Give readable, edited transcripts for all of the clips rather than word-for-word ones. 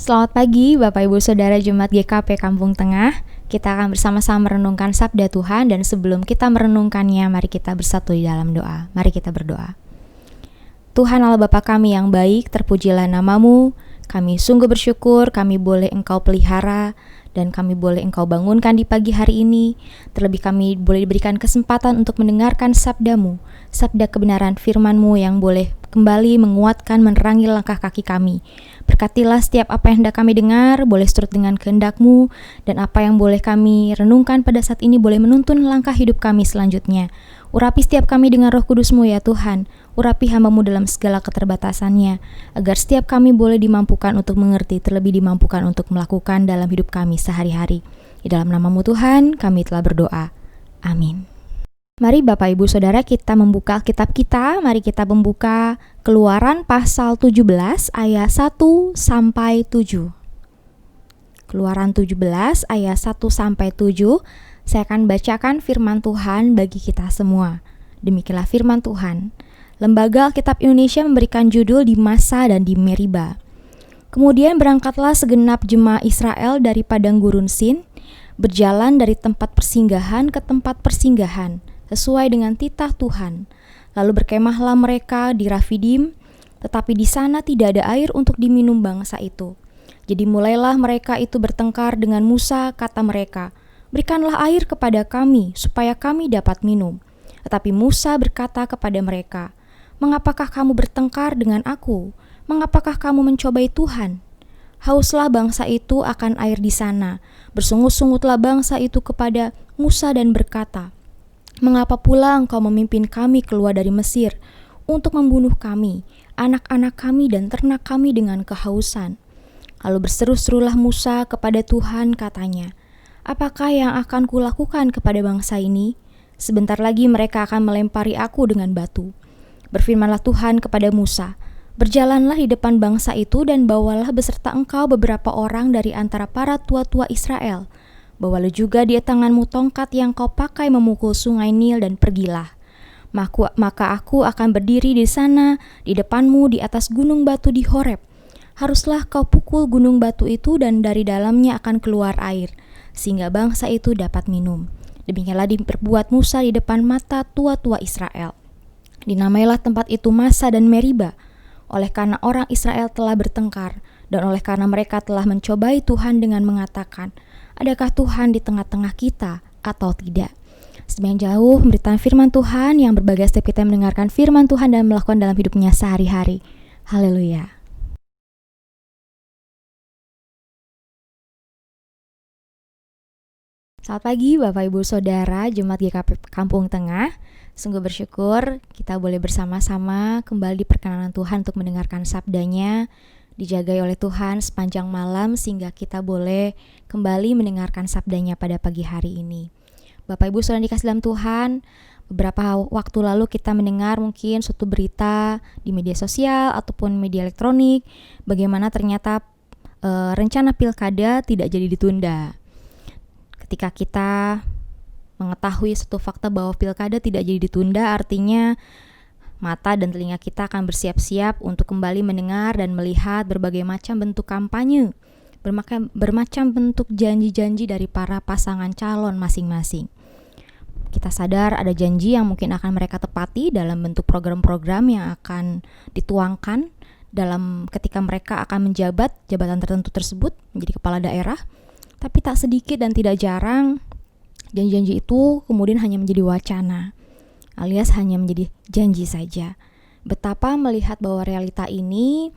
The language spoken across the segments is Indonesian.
Selamat pagi Bapak Ibu Saudara Jemaat GKP Kampung Tengah. Kita akan bersama-sama merenungkan sabda Tuhan, dan sebelum kita merenungkannya, mari kita bersatu di dalam doa. Mari kita berdoa. Tuhan Allah Bapa kami yang baik, terpujilah nama-Mu. Kami sungguh bersyukur kami boleh Engkau pelihara dan kami boleh Engkau bangunkan di pagi hari ini. Terlebih kami boleh diberikan kesempatan untuk mendengarkan sabda-Mu, sabda kebenaran firman-Mu yang boleh kembali menguatkan, menerangi langkah kaki kami. Berkatilah setiap apa yang hendak kami dengar, boleh seturut dengan kehendak-Mu, dan apa yang boleh kami renungkan pada saat ini boleh menuntun langkah hidup kami selanjutnya. Urapi setiap kami dengan Roh Kudus-Mu ya Tuhan. Urapi hamba-Mu dalam segala keterbatasannya, agar setiap kami boleh dimampukan untuk mengerti, terlebih dimampukan untuk melakukan dalam hidup kami sehari-hari. Di dalam nama-Mu Tuhan, kami telah berdoa. Amin. Mari Bapak Ibu Saudara kita membuka Alkitab kita. Mari kita membuka Keluaran pasal 17 ayat 1 sampai 7. Keluaran 17 ayat 1 sampai 7. Saya akan bacakan firman Tuhan bagi kita semua. Demikianlah firman Tuhan. Lembaga Alkitab Indonesia memberikan judul di Massa dan di Meriba. Kemudian berangkatlah segenap jemaah Israel dari padang gurun Sin, berjalan dari tempat persinggahan ke tempat persinggahan, sesuai dengan titah Tuhan. Lalu berkemahlah mereka di Rafidim, tetapi di sana tidak ada air untuk diminum bangsa itu. Jadi mulailah mereka itu bertengkar dengan Musa, kata mereka, "Berikanlah air kepada kami, supaya kami dapat minum." Tetapi Musa berkata kepada mereka, "Mengapakah kamu bertengkar dengan aku? Mengapakah kamu mencobai Tuhan?" Hauslah bangsa itu akan air di sana. Bersungut-sungutlah bangsa itu kepada Musa dan berkata, "Mengapa pula engkau memimpin kami keluar dari Mesir untuk membunuh kami, anak-anak kami dan ternak kami dengan kehausan?" Lalu berseru-serulah Musa kepada Tuhan, katanya, "Apakah yang akan kulakukan kepada bangsa ini? Sebentar lagi mereka akan melempari aku dengan batu." Berfirmanlah Tuhan kepada Musa, "Berjalanlah di depan bangsa itu dan bawalah beserta engkau beberapa orang dari antara para tua-tua Israel. Bawalah juga di tanganmu tongkat yang kau pakai memukul sungai Nil dan pergilah. Maka aku akan berdiri di sana di depanmu di atas gunung batu di Horeb. Haruslah kau pukul gunung batu itu dan dari dalamnya akan keluar air, sehingga bangsa itu dapat minum." Demikianlah diperbuat Musa di depan mata tua-tua Israel. Dinamailah tempat itu Massa dan Meriba, oleh karena orang Israel telah bertengkar, dan oleh karena mereka telah mencobai Tuhan dengan mengatakan, "Adakah Tuhan di tengah-tengah kita atau tidak?" Sedemikian jauh pemberitaan firman Tuhan yang berbagai setiap kita mendengarkan firman Tuhan dan melakukan dalam hidupnya sehari-hari. Haleluya. Selamat pagi Bapak Ibu Saudara Jemaat GKP Kampung Tengah. Sungguh bersyukur kita boleh bersama-sama kembali di perkenanan Tuhan untuk mendengarkan sabdanya, dijagai oleh Tuhan sepanjang malam sehingga kita boleh kembali mendengarkan sabdanya pada pagi hari ini. Bapak Ibu Saudara dikasih dalam Tuhan, beberapa waktu lalu kita mendengar mungkin suatu berita di media sosial ataupun media elektronik, bagaimana ternyata rencana pilkada tidak jadi ditunda. Ketika kita mengetahui satu fakta bahwa pilkada tidak jadi ditunda, artinya mata dan telinga kita akan bersiap-siap untuk kembali mendengar dan melihat berbagai macam bentuk kampanye, bermacam bentuk janji-janji dari para pasangan calon masing-masing. Kita sadar ada janji yang mungkin akan mereka tepati dalam bentuk program-program yang akan dituangkan dalam ketika mereka akan menjabat jabatan tertentu tersebut menjadi kepala daerah. Tapi tak sedikit dan tidak jarang janji-janji itu kemudian hanya menjadi wacana, alias hanya menjadi janji saja. Betapa melihat bahwa realita ini,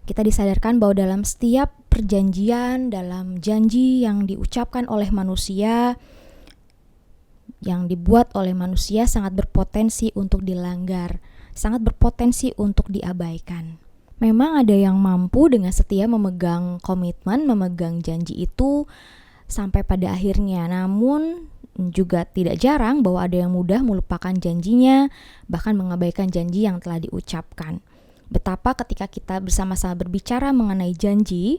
kita disadarkan bahwa dalam setiap perjanjian, dalam janji yang diucapkan oleh manusia, yang dibuat oleh manusia sangat berpotensi untuk dilanggar, sangat berpotensi untuk diabaikan. Memang ada yang mampu dengan setia memegang komitmen, memegang janji itu sampai pada akhirnya. Namun juga tidak jarang bahwa ada yang mudah melupakan janjinya, bahkan mengabaikan janji yang telah diucapkan. Betapa ketika kita bersama-sama berbicara mengenai janji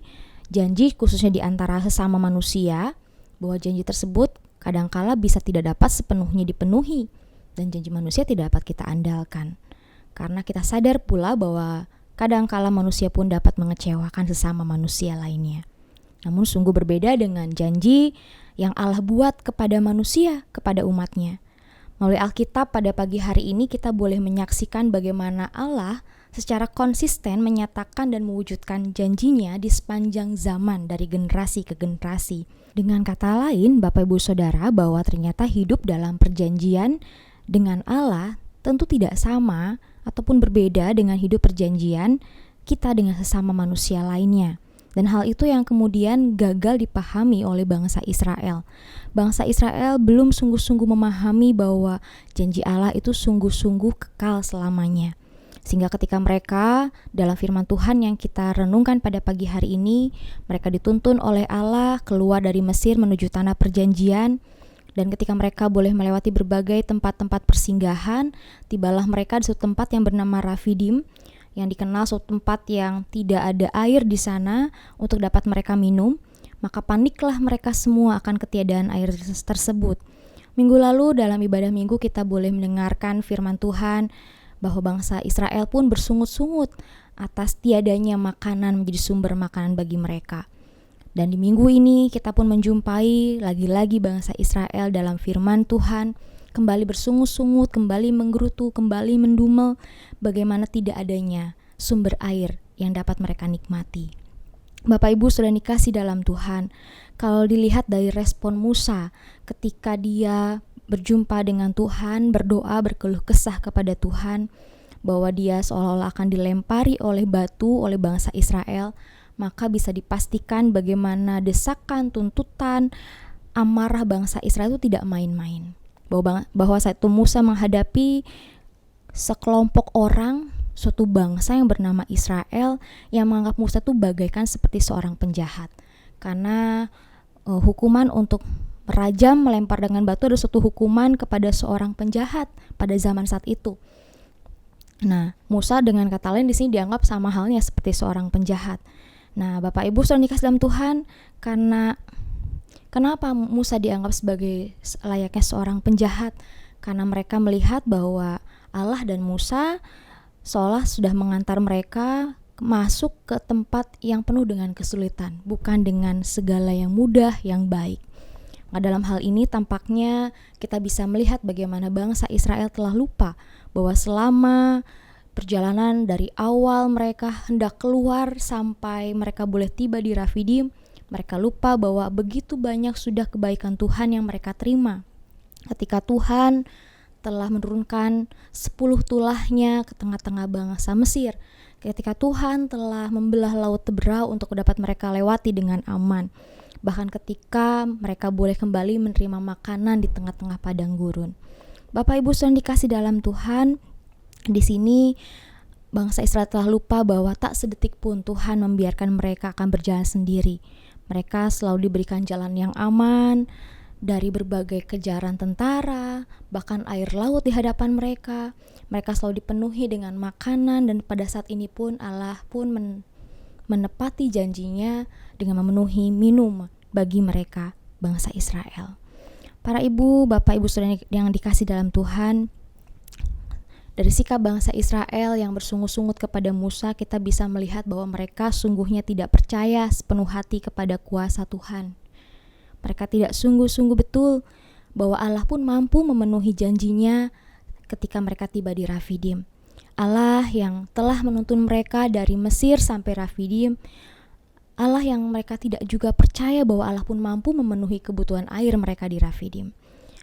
khususnya di antara sesama manusia, bahwa janji tersebut kadangkala bisa tidak dapat sepenuhnya dipenuhi, dan janji manusia tidak dapat kita andalkan. Karena kita sadar pula bahwa Kadangkala manusia pun dapat mengecewakan sesama manusia lainnya. Namun sungguh berbeda dengan janji yang Allah buat kepada manusia, kepada umatnya. Melalui Alkitab pada pagi hari ini kita boleh menyaksikan bagaimana Allah secara konsisten menyatakan dan mewujudkan janjinya di sepanjang zaman dari generasi ke generasi. Dengan kata lain, Bapak Ibu Saudara, bahwa ternyata hidup dalam perjanjian dengan Allah tentu tidak sama ataupun berbeda dengan hidup perjanjian kita dengan sesama manusia lainnya. Dan hal itu yang kemudian gagal dipahami oleh bangsa Israel. Bangsa Israel belum sungguh-sungguh memahami bahwa janji Allah itu sungguh-sungguh kekal selamanya. Sehingga ketika mereka dalam firman Tuhan yang kita renungkan pada pagi hari ini, mereka dituntun oleh Allah keluar dari Mesir menuju tanah perjanjian. Dan ketika mereka boleh melewati berbagai tempat-tempat persinggahan, tibalah mereka di suatu tempat yang bernama Rafidim, yang dikenal suatu tempat yang tidak ada air di sana untuk dapat mereka minum. Maka paniklah mereka semua akan ketiadaan air tersebut. Minggu lalu dalam ibadah minggu kita boleh mendengarkan firman Tuhan bahwa bangsa Israel pun bersungut-sungut atas tiadanya makanan menjadi sumber makanan bagi mereka. Dan di minggu ini kita pun menjumpai lagi-lagi bangsa Israel dalam firman Tuhan kembali bersungut-sungut, kembali menggerutu, kembali mendumel bagaimana tidak adanya sumber air yang dapat mereka nikmati. Bapak Ibu sudah dikasih dalam Tuhan, kalau dilihat dari respon Musa ketika dia berjumpa dengan Tuhan, berdoa, berkeluh kesah kepada Tuhan bahwa dia seolah-olah akan dilempari oleh batu oleh bangsa Israel, maka bisa dipastikan bagaimana desakan, tuntutan, amarah bangsa Israel itu tidak main-main. Bahwa saat itu Musa menghadapi sekelompok orang, suatu bangsa yang bernama Israel yang menganggap Musa itu bagaikan seperti seorang penjahat. Karena hukuman untuk merajam, melempar dengan batu adalah suatu hukuman kepada seorang penjahat pada zaman saat itu. Nah, Musa dengan kata lain di sini dianggap sama halnya seperti seorang penjahat. Nah, Bapak Ibu sudah dikasih dalam Tuhan, kenapa Musa dianggap sebagai layaknya seorang penjahat? Karena mereka melihat bahwa Allah dan Musa seolah sudah mengantar mereka masuk ke tempat yang penuh dengan kesulitan, bukan dengan segala yang mudah, yang baik. Nah, dalam hal ini tampaknya kita bisa melihat bagaimana bangsa Israel telah lupa bahwa selama perjalanan dari awal mereka hendak keluar sampai mereka boleh tiba di Rafidim, mereka lupa bahwa begitu banyak sudah kebaikan Tuhan yang mereka terima. Ketika Tuhan telah menurunkan 10 tulahnya ke tengah-tengah bangsa Mesir, ketika Tuhan telah membelah laut Teberau untuk dapat mereka lewati dengan aman, bahkan ketika mereka boleh kembali menerima makanan di tengah-tengah padang gurun. Bapak Ibu yang dikasih dalam Tuhan, di sini bangsa Israel telah lupa bahwa tak sedetik pun Tuhan membiarkan mereka akan berjalan sendiri. Mereka selalu diberikan jalan yang aman dari berbagai kejaran tentara, bahkan air laut di hadapan mereka. Mereka selalu dipenuhi dengan makanan, dan pada saat ini pun Allah pun menepati janjinya dengan memenuhi minum bagi mereka, bangsa Israel. Para ibu, bapak, ibu saudara yang dikasih dalam Tuhan, dari sikap bangsa Israel yang bersungut-sungut kepada Musa, kita bisa melihat bahwa mereka sungguhnya tidak percaya sepenuh hati kepada kuasa Tuhan. Mereka tidak sungguh-sungguh betul bahwa Allah pun mampu memenuhi janjinya ketika mereka tiba di Rafidim. Allah yang telah menuntun mereka dari Mesir sampai Rafidim, Allah yang mereka tidak juga percaya bahwa Allah pun mampu memenuhi kebutuhan air mereka di Rafidim.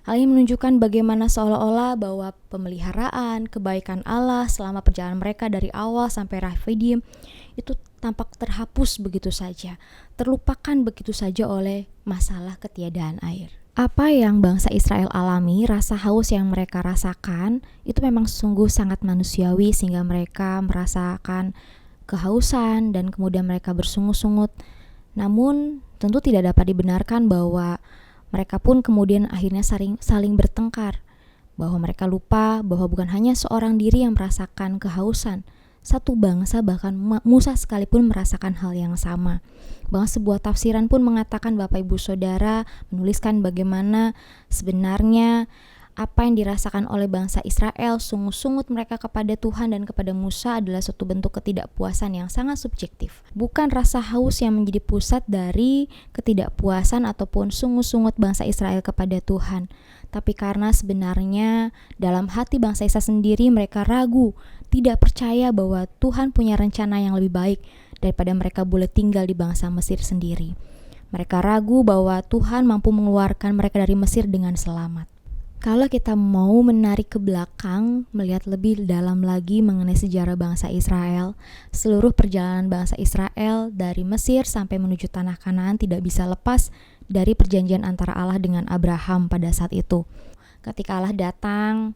Hal ini menunjukkan bagaimana seolah-olah bahwa pemeliharaan, kebaikan Allah selama perjalanan mereka dari awal sampai Rafidim itu tampak terhapus begitu saja, terlupakan begitu saja oleh masalah ketiadaan air. Apa yang bangsa Israel alami, rasa haus yang mereka rasakan, itu memang sungguh sangat manusiawi sehingga mereka merasakan kehausan dan kemudian mereka bersungut-sungut. Namun tentu tidak dapat dibenarkan bahwa mereka pun kemudian akhirnya saling bertengkar, bahwa mereka lupa bahwa bukan hanya seorang diri yang merasakan kehausan, satu bangsa bahkan Musa sekalipun merasakan hal yang sama. Bahkan sebuah tafsiran pun mengatakan, Bapak Ibu Saudara menuliskan bagaimana sebenarnya Apa yang dirasakan oleh bangsa Israel, sungut-sungut mereka kepada Tuhan dan kepada Musa adalah suatu bentuk ketidakpuasan yang sangat subjektif. Bukan rasa haus yang menjadi pusat dari ketidakpuasan ataupun sungut-sungut bangsa Israel kepada Tuhan. Tapi karena sebenarnya dalam hati bangsa Israel sendiri mereka ragu, tidak percaya bahwa Tuhan punya rencana yang lebih baik daripada mereka boleh tinggal di bangsa Mesir sendiri. Mereka ragu bahwa Tuhan mampu mengeluarkan mereka dari Mesir dengan selamat. Kalau kita mau menarik ke belakang, melihat lebih dalam lagi mengenai sejarah bangsa Israel, seluruh perjalanan bangsa Israel dari Mesir sampai menuju tanah Kanaan tidak bisa lepas dari perjanjian antara Allah dengan Abraham pada saat itu. Ketika Allah datang,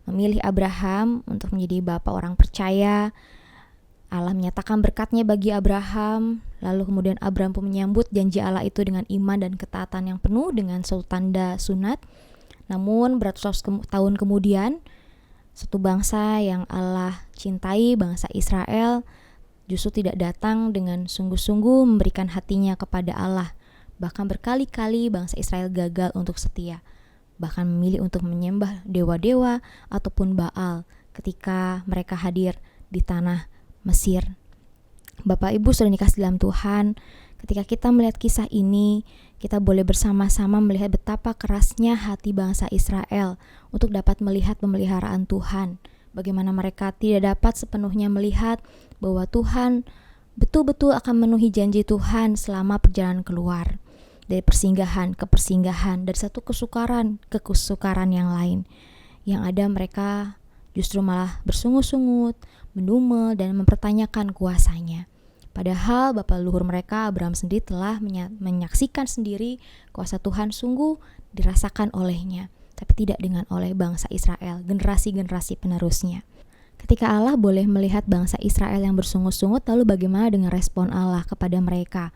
memilih Abraham untuk menjadi bapa orang percaya, Allah menyatakan berkat-Nya bagi Abraham, lalu kemudian Abraham pun menyambut janji Allah itu dengan iman dan ketaatan yang penuh dengan suatu tanda sunat. Namun beratus tahun kemudian, satu bangsa yang Allah cintai, bangsa Israel, justru tidak datang dengan sungguh-sungguh memberikan hatinya kepada Allah. Bahkan berkali-kali bangsa Israel gagal untuk setia, bahkan memilih untuk menyembah dewa-dewa ataupun Baal ketika mereka hadir di tanah Mesir. Bapak Ibu saudara dikasih dalam Tuhan, ketika kita melihat kisah ini, kita boleh bersama-sama melihat betapa kerasnya hati bangsa Israel untuk dapat melihat pemeliharaan Tuhan. Bagaimana mereka tidak dapat sepenuhnya melihat bahwa Tuhan betul-betul akan memenuhi janji Tuhan selama perjalanan keluar. Dari persinggahan ke persinggahan, dari satu kesukaran ke kesukaran yang lain. Yang ada mereka justru malah bersungut-sungut, mendumel, dan mempertanyakan kuasanya. Padahal bapa leluhur mereka Abraham sendiri telah menyaksikan sendiri kuasa Tuhan sungguh dirasakan olehnya, tapi tidak dengan oleh bangsa Israel, generasi-generasi penerusnya. Ketika Allah boleh melihat bangsa Israel yang bersungut-sungut, lalu bagaimana dengan respon Allah kepada mereka?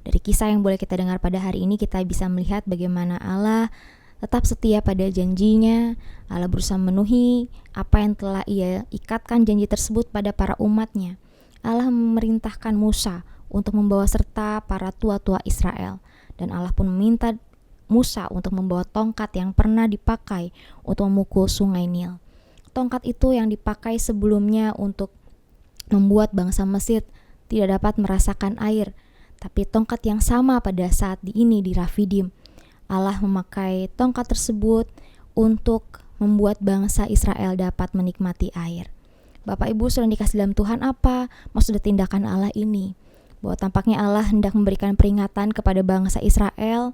Dari kisah yang boleh kita dengar pada hari ini, kita bisa melihat bagaimana Allah tetap setia pada janjinya. Allah berusaha memenuhi apa yang telah Ia ikatkan janji tersebut pada para umatnya. Allah memerintahkan Musa untuk membawa serta para tua-tua Israel, dan Allah pun meminta Musa untuk membawa tongkat yang pernah dipakai untuk memukul sungai Nil. Tongkat itu yang dipakai sebelumnya untuk membuat bangsa Mesir tidak dapat merasakan air, tapi tongkat yang sama pada saat ini di Rafidim. Allah memakai tongkat tersebut untuk membuat bangsa Israel dapat menikmati air. Bapak Ibu saudara dikasih dalam Tuhan, apa maksud tindakan Allah ini? Bahwa tampaknya Allah hendak memberikan peringatan kepada bangsa Israel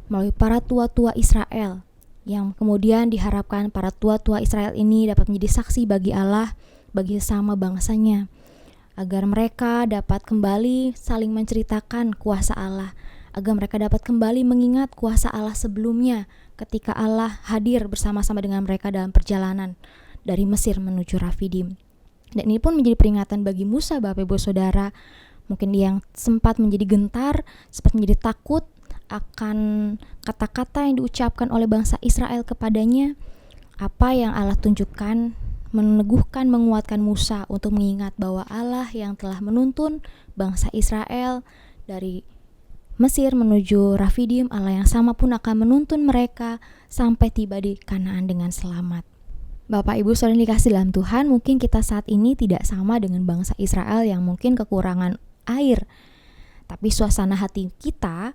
melalui para tua-tua Israel, yang kemudian diharapkan para tua-tua Israel ini dapat menjadi saksi bagi Allah, bagi sesama bangsanya, agar mereka dapat kembali saling menceritakan kuasa Allah, agar mereka dapat kembali mengingat kuasa Allah sebelumnya ketika Allah hadir bersama-sama dengan mereka dalam perjalanan dari Mesir menuju Rafidim. Dan ini pun menjadi peringatan bagi Musa, Bapak Ibu Saudara. Mungkin dia yang sempat menjadi gentar, sempat menjadi takut akan kata-kata yang diucapkan oleh bangsa Israel kepadanya. Apa yang Allah tunjukkan, meneguhkan, menguatkan Musa untuk mengingat bahwa Allah yang telah menuntun bangsa Israel dari Mesir menuju Rafidim, Allah yang sama pun akan menuntun mereka sampai tiba di Kanaan dengan selamat. Bapak Ibu saudara dikasih dalam Tuhan, mungkin kita saat ini tidak sama dengan bangsa Israel yang mungkin kekurangan air, tapi suasana hati kita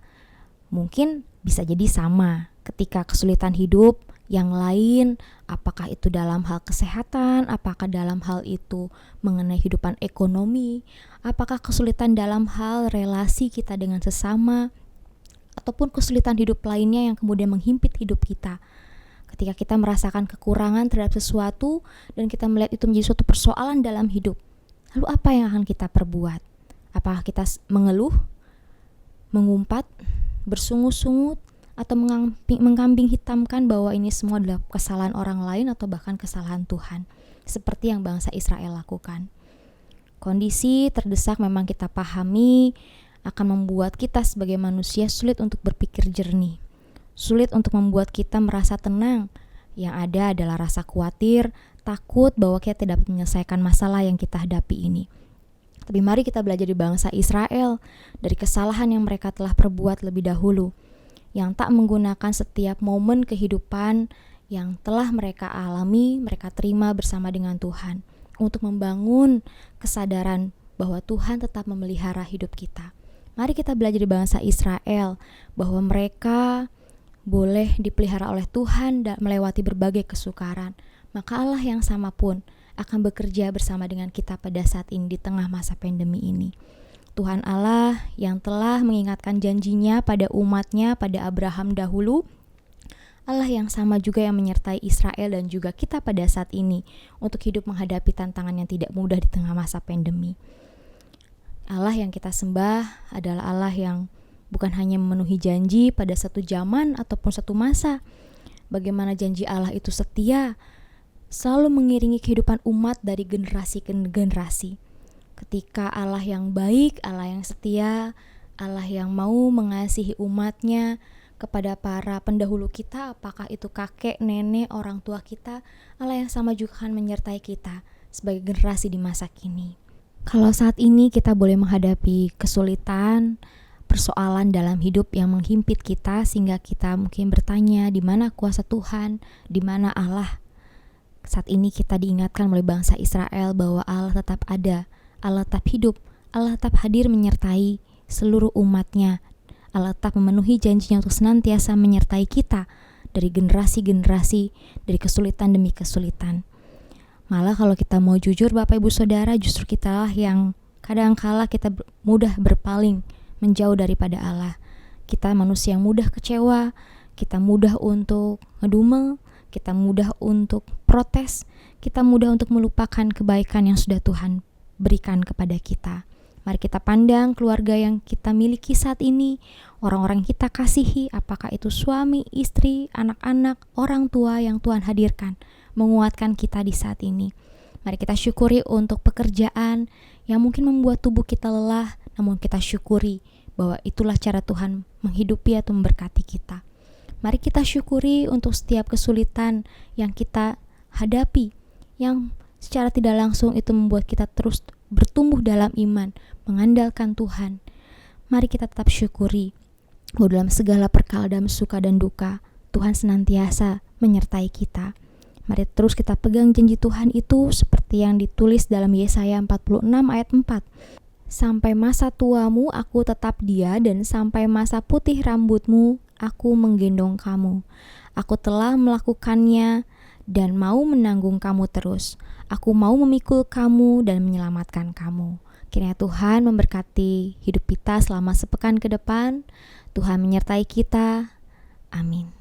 mungkin bisa jadi sama ketika kesulitan hidup yang lain, apakah itu dalam hal kesehatan, apakah dalam hal itu mengenai kehidupan ekonomi, apakah kesulitan dalam hal relasi kita dengan sesama, ataupun kesulitan hidup lainnya yang kemudian menghimpit hidup kita. Ketika kita merasakan kekurangan terhadap sesuatu dan kita melihat itu menjadi suatu persoalan dalam hidup, lalu apa yang akan kita perbuat? Apakah kita mengeluh, mengumpat, bersungut-sungut, atau mengkambing hitamkan bahwa ini semua adalah kesalahan orang lain atau bahkan kesalahan Tuhan, seperti yang bangsa Israel lakukan? Kondisi terdesak memang kita pahami akan membuat kita sebagai manusia sulit untuk berpikir jernih, sulit untuk membuat kita merasa tenang. Yang ada adalah rasa khawatir, takut bahwa kita tidak dapat menyelesaikan masalah yang kita hadapi ini. Tapi mari kita belajar di bangsa Israel dari kesalahan yang mereka telah perbuat lebih dahulu, yang tak menggunakan setiap momen kehidupan yang telah mereka alami, mereka terima bersama dengan Tuhan, untuk membangun kesadaran bahwa Tuhan tetap memelihara hidup kita. Mari kita belajar di bangsa Israel bahwa mereka boleh dipelihara oleh Tuhan dan melewati berbagai kesukaran. Maka Allah yang sama pun akan bekerja bersama dengan kita pada saat ini di tengah masa pandemi ini. Tuhan Allah yang telah mengingatkan janjinya pada umatnya, pada Abraham dahulu, Allah yang sama juga yang menyertai Israel dan juga kita pada saat ini untuk hidup menghadapi tantangan yang tidak mudah di tengah masa pandemi. Allah yang kita sembah adalah Allah yang bukan hanya memenuhi janji pada satu zaman ataupun satu masa. Bagaimana janji Allah itu setia, selalu mengiringi kehidupan umat dari generasi ke generasi. Ketika Allah yang baik, Allah yang setia, Allah yang mau mengasihi umatnya kepada para pendahulu kita, apakah itu kakek, nenek, orang tua kita, Allah yang sama juga akan menyertai kita sebagai generasi di masa kini. Kalau saat ini kita boleh menghadapi kesulitan, persoalan dalam hidup yang menghimpit kita sehingga kita mungkin bertanya di mana kuasa Tuhan, di mana Allah. Saat ini kita diingatkan oleh bangsa Israel bahwa Allah tetap ada, Allah tetap hidup, Allah tetap hadir menyertai seluruh umatnya. Allah tetap memenuhi janjinya untuk senantiasa menyertai kita dari generasi-generasi, dari kesulitan demi kesulitan. Malah kalau kita mau jujur Bapak Ibu Saudara, justru kitalah yang kadangkala kita mudah berpaling menjauh daripada Allah. Kita manusia yang mudah kecewa, kita mudah untuk ngedumel, kita mudah untuk protes, kita mudah untuk melupakan kebaikan yang sudah Tuhan berikan kepada kita. Mari kita pandang keluarga yang kita miliki saat ini, orang-orang yang kita kasihi, apakah itu suami, istri, anak-anak, orang tua yang Tuhan hadirkan, menguatkan kita di saat ini. Mari kita syukuri untuk pekerjaan yang mungkin membuat tubuh kita lelah, namun kita syukuri bahwa itulah cara Tuhan menghidupi atau memberkati kita. Mari kita syukuri untuk setiap kesulitan yang kita hadapi, yang secara tidak langsung itu membuat kita terus bertumbuh dalam iman, mengandalkan Tuhan. Mari kita tetap syukuri bahwa dalam segala perkara, dalam suka dan duka, Tuhan senantiasa menyertai kita. Mari terus kita pegang janji Tuhan itu seperti yang ditulis dalam Yesaya 46 ayat 4. Sampai masa tuamu aku tetap dia, dan sampai masa putih rambutmu aku menggendong kamu. Aku telah melakukannya dan mau menanggung kamu terus. Aku mau memikul kamu dan menyelamatkan kamu. Kiranya Tuhan memberkati hidup kita selama sepekan ke depan. Tuhan menyertai kita. Amin.